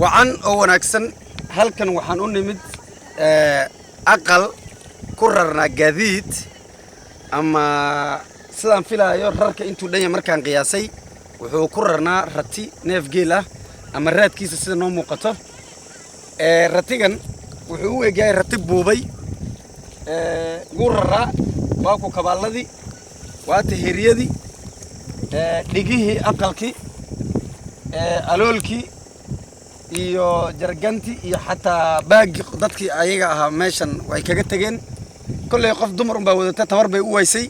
وعن أو نكسن هل كان وحنون نمد أقل كررنا جديد أما سلام فيلا يرهرك أنتو دنيا مركان قياسي وهو كررنا رتي نيف جيلا أما رات كيس سيدا نوم مقطع رتيجن وهو جاي رتب بوبي كررنا واكو كبالدي واتهريدي دقيه أقلكي ألولكي iyo jarganti iyo xataa baagi dadkii ayaga ahaa meeshan way kaga tageen kulay qof dumar baa wadata tabar bay u waysay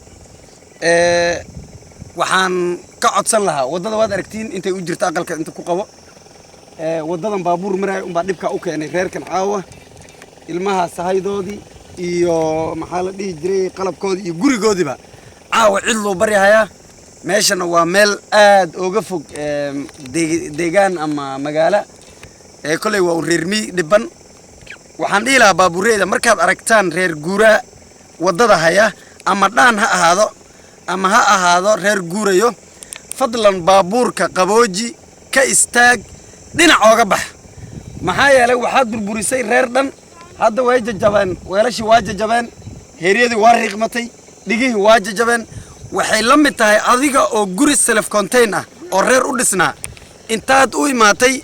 waxaan ka codsan lahaa wadada waad aragtiin intay u jirto aqalka inta ku qabo wadadan baabuur maray baa dhibka u keenay reerkan caawa ilmaha sahaydoodii iyo maxaa la dhihi jiray qalabkoodii iyo gurigoodiba caawa cid loo baryahay meeshan waa meel aad uga fog deegaan ama magaalo كله وريرمي دبن وحندي لها بابوريدا مركب أركتان رير جورا وضدها هيا أما دان هذا أما هذا رير جورا يو فضلا بابور كقبوجي كاستاج دين عقبه ما هي لو حد بالبوريسي ريردن هذا واجه جبان ولا شيء واجه جبان هيريدي وارق متي دقيه واجه جبان وحيلمتها أذيك أو جوري سلف كونتينا أو رير أودسنا إنتاد أوي ماتي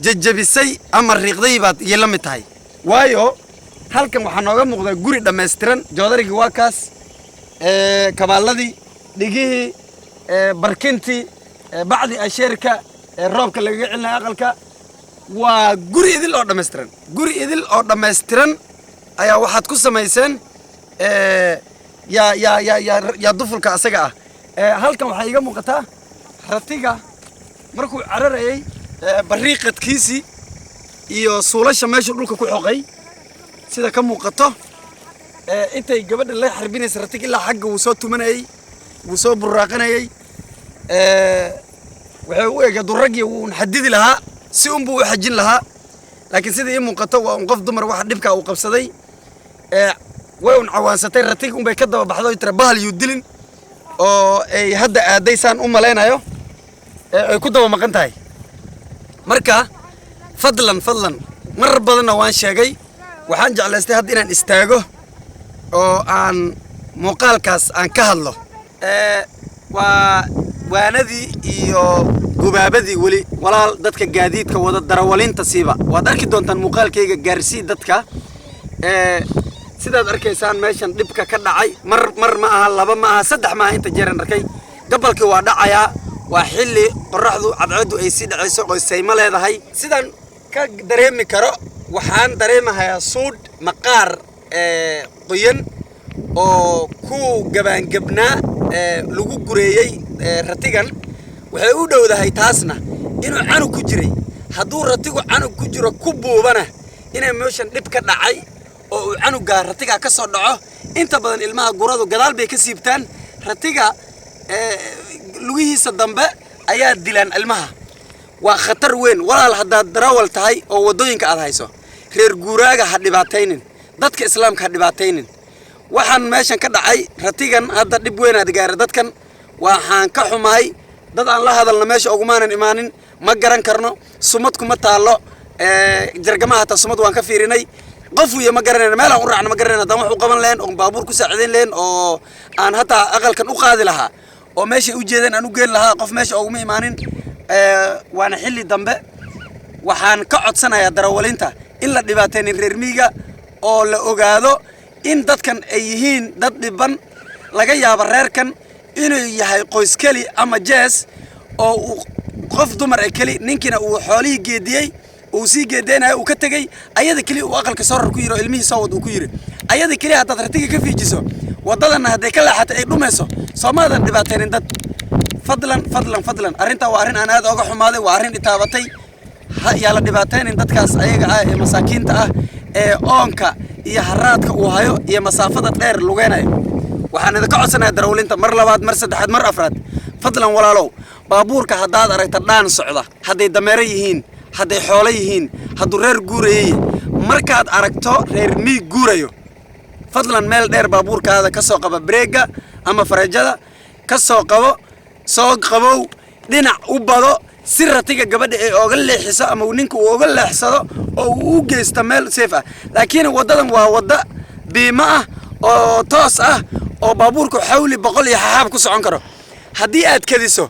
ججبسي أما الرقدي بعد يلمتهاي وايو هل كم حنوجا مقدر جوري دمسترن جودري جواكاس كبالدي دقيه بركنتي بعد الشركة الرابك اللي جعلنا أقلك وجوري إذل أو دمسترن جوري إذل أو دمسترن أيا واحد كوسا ميسن يا ضفر كأسجع هل كم حيجا مقطع رتيجا مركو عرر أي بريقة كيسي iyo suulasha meesha dhulka ku xoqay sida ka muuqato intay gabadha la xarbinaysa ratig ilaa xagga uu soo tumanayay uu soo buraaqanayay waxa uu eega durragi uu xadidi lahaa si uu u xajin lahaa laakiin sida ay muuqato waa qof dumar wax dhibka uu qabsaday way uu cawaansatay ratig bay ka daba baxdo tira bahal yu dilin oo ay hadda aadaysaan u maleynayo ay ku daba maqan tahay marka fadlan mar badanna waan sheegay waxaan jeclaystay hadda inaan istaago oo aan muuqaalkaas aan ka hadlo waanadii iyo gubaabadii wali walaal dadka gaadiidka wada darawalinta siiba waad arki doontaan muuqaalkayga gaarsii dadka sidaad arkaysaan meeshan dhibka ka dhacay mar ma aha laba ma aha saddex ma aha inta jeeran arkay gabalkii waa dhacayaa waa xilli qorraxdu cadceedu ay si dhacayso oo sayma leedahay sidan ka dareemi karo waxaan dareemayaa suud maqaar qoyan oo ku gabaangabnaa lagu gureeyay ratigan waxay u dhowdahay taasna inuu canug ku jiray hadduu ratigu canug ku jiro ku buubana inay meeshan dhib ka dhacay oo uu canuga ratiga ka soo dhaco inta badan ilmaha guradu gadaal bay ka siibtaan ratiga lugihiisa dambe ayaa dilaan ilmaha waa khatar weyn walaal haddaad darawal tahay oo wadooyinka aad hayso reer guuraaga ha dhibaataynin dadka islaamka ha dhibaataynin waxaan meeshan ka dhacay ratigan hadda dhib weyn aad gaaray dadkan waxaan ka xumahay dad aan la hadalna meesha ugumaanan imaanin ma garan karno sumad kuma taalo jargamaha ta sumad waan ka fiirinay qof iyo ma garanayna meel aan u raacno ma garanayna dan wax u qaban leen oo baabuur ku saacideyn leen oo aan hataa aqalkan u qaadi lahaa oo meesha u jeedeen aan u geen lahaa qof meesha uguma imaanin waana xilli dambe waxaan ka codsanayaa darawalinta in la dhibaataynin reer miyiga oo la ogaado in dadkan ay yihiin dad dhiban laga yaabo reerkan inuu yahay qoys keli ama jees oo qof dumar ay keli ninkina uu xoolihii geediyay uu sii geedeenay uu ka tagay ayada kali uu aqalka soo rar ku yiro ilmihii soo wad uu ku yiri ayada kali hadda ratiga ka fiijiso wadadana haday ka laaxatay ay dhumayso Soomaalidan dhibaataynin dad fadlan arinta waa arin aan aad uga xumaaday waa arin itaabatay yaa la dhibaataynin dadkaas ayaga ah ee masaakiinta ah ee oonka iyo haraadka uu hayo iyo masaafada dheer lugeenay waxaan idin ka codsanayaa darawlinta mar labaad mar saddexaad mar afraad fadlan walaalow baabuurka hadaad aragta dhaan socda haday dameero yihiin haday xoolo yihiin haduu reer guurayay markaad aragto reer miig guurayo fadlan meel dheer baabuurkaada ka soo qaba breega ama farajada ka soo qabo soo qabow dhinac u bado si ratiga gabadha ay ooga leexiso ama ninka uu ooga leexsado oo uu u geysto meel safe ah laakiin wadadan waa wada biima ah oo toos ah oo baabuurku xawli 100 iyo xaab ku socon karo haddii aad kadiso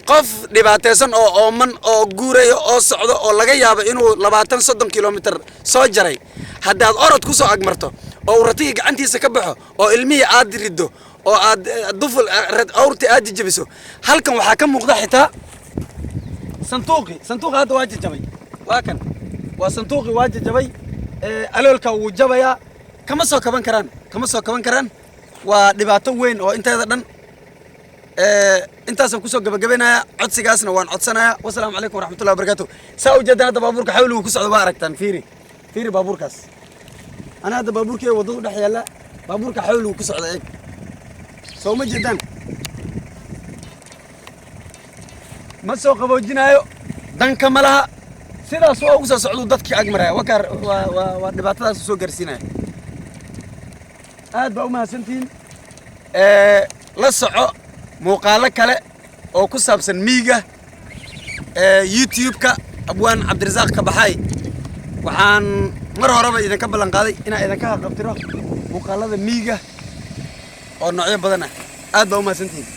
qof dhibaataysan oo ooman oo guurayo oo socdo oo laga yaabo inuu 20-30 kilomitir soo jaray haddaad orod ku soo agmarto oo ratiga gacantiisa ka baxo oo ilmihii aad rido oo aad duful awrti aad jabiso halkan waxaa ka muuqda xitaa sanduuqi hadda waa jabay waa kan waa sanduuqi waa jabay aloolka wuu jabaya kama soo kaban karaan waa dhibaato weyn oo inteeda dhan intaasaan kusoo gabagabeynaya codsigaasna waan codsanaya wassalaamu calaykum waraxmatullahi wabarakaatuh saa u jeedaan hadda baabuurka xawligu ku socdo waa aragtaan fiiri baabuurkaas ana hadda baabuurkii wadada dhex yaalla baabuurka xawligu ku socdo eeg soo ma jeedaan ma soo qaboojinaayo danka ma laha sidaas waa ugu soo socdo dadkii ag maraya waa dhibaatadaas soo gaarsiinaya aad baa u mahadsantihiin la soco muuqaalo kale oo ku saabsan miiga YouTube-ka abwaan cabdirasaaq ka baxay waxaan mar horeba idinka ballan qaaday inaan idinka qabtiro muuqaalada miiga oo noocyo badan ah aad baa u mahadsantihiin